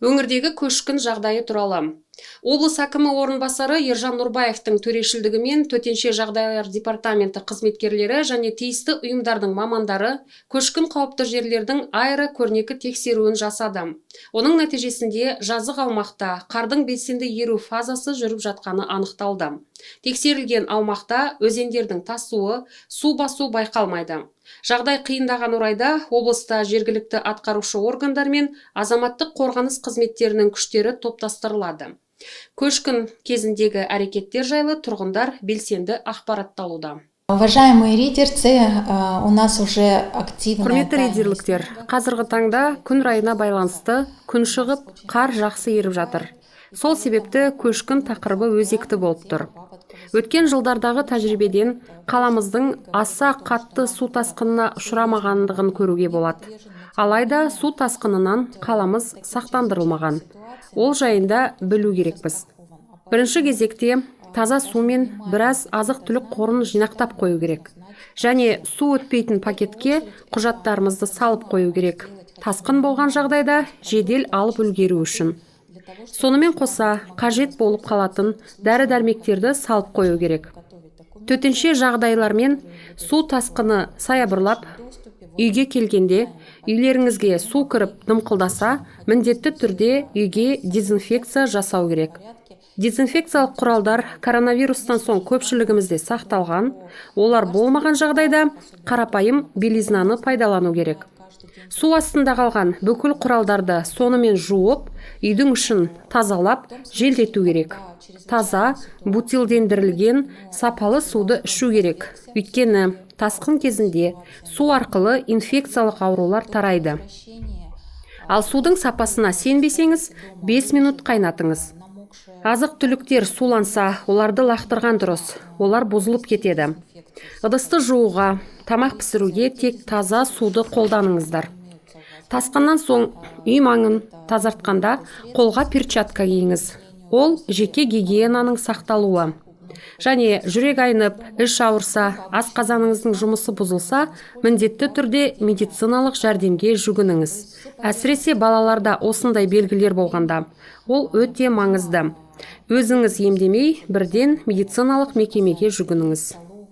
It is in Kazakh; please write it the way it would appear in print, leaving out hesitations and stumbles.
Өңірдегі көшкін жағдайы туралы. Облыс әкімі орынбасары Ержан Нұрбаевтың төрешілдігімен төтенше жағдайлар департаменті қызметкерлері және тиісті ұйымдардың мамандары көшкін қауіпті жерлердің аэро-көрнекі тексеруін жасады. Оның нәтижесінде жазық аумақта қардың белсенді еру фазасы жүріп жатқаны анықталды. Тексерілген аумақта өзендердің тасуы, су басу байқалмайды. Жағдай қиындаған орайда облыста жергілікті атқарушы органдар мен азаматтық қорғаныс қызметтерінің күштері топтастырылады. Көшкін кезіндегі әрекеттер жайлы тұрғындар белсенді ақпаратталуда. Уважаемые рейдерцы, у нас уже активно... Құрметті рейдерліктер, қазіргі таңда күн райына байланысты күн шығып, қар жақсы еріп жатыр. Сол себепті көшкін тақырыбы өзекті болып тұр. Өткен жылдардағы тәжірибеден қаламыздың аса қатты су тасқынына ұшырамағандығын көруге болады. Алайда су тасқынынан қаламыз сақтандырылмаған. Ол жайында білу керекпіз. Бірінші кезекте таза сумен біраз азық-түлік қорын жинақтап қою керек. Және су өтпейтін пакетке құжаттарымызды салып қою керек. Тасқын болған жағдайда жедел алып үлгеру үшін. Сонымен қоса, қажет болып қалатын дәрі-дәрмектерді салып қою керек. Төтенше жағдайлармен су тасқыны саябырлап, үйге келгенде, үйлеріңізге су кіріп дымқылдаса, міндетті түрде үйге дезинфекция жасау керек. Дезинфекциялық құралдар коронавирустан соң көпшілігімізде сақталған, олар болмаған жағдайда қарапайым белизнаны пайдалану керек. Су астында қалған бүкіл құралдарды сонымен жуып, үйдің ішін тазалап, желдету керек. Таза, бутилдендірілген, сапалы суды ішу керек. Өйткені тасқын кезінде су арқылы инфекциялық аурулар тарайды. Ал судың сапасына сенбесеңіз, 5 минут қайнатыңыз. Азық-түліктер суланса, оларды лақтырған дұрыс, олар бұзылып кетеді. Ыдысты жууға, тамақ пісіруге тек таза суды қолданыңыздар. Тасқыннан соң үй маңын тазартқанда қолға перчатка киіңіз. Ол жеке гигиенаның сақталуы. Және жүрек айнып, іш ауырса, асқазаныңыздың жұмысы бұзылса, міндетті түрде медициналық жәрдемге жүгініңіз. Әсіресе балаларда осындай белгілер болғанда, ол өте маңызды. Өзіңіз емдемей, бірден медициналық мекемеге жүгініңіз.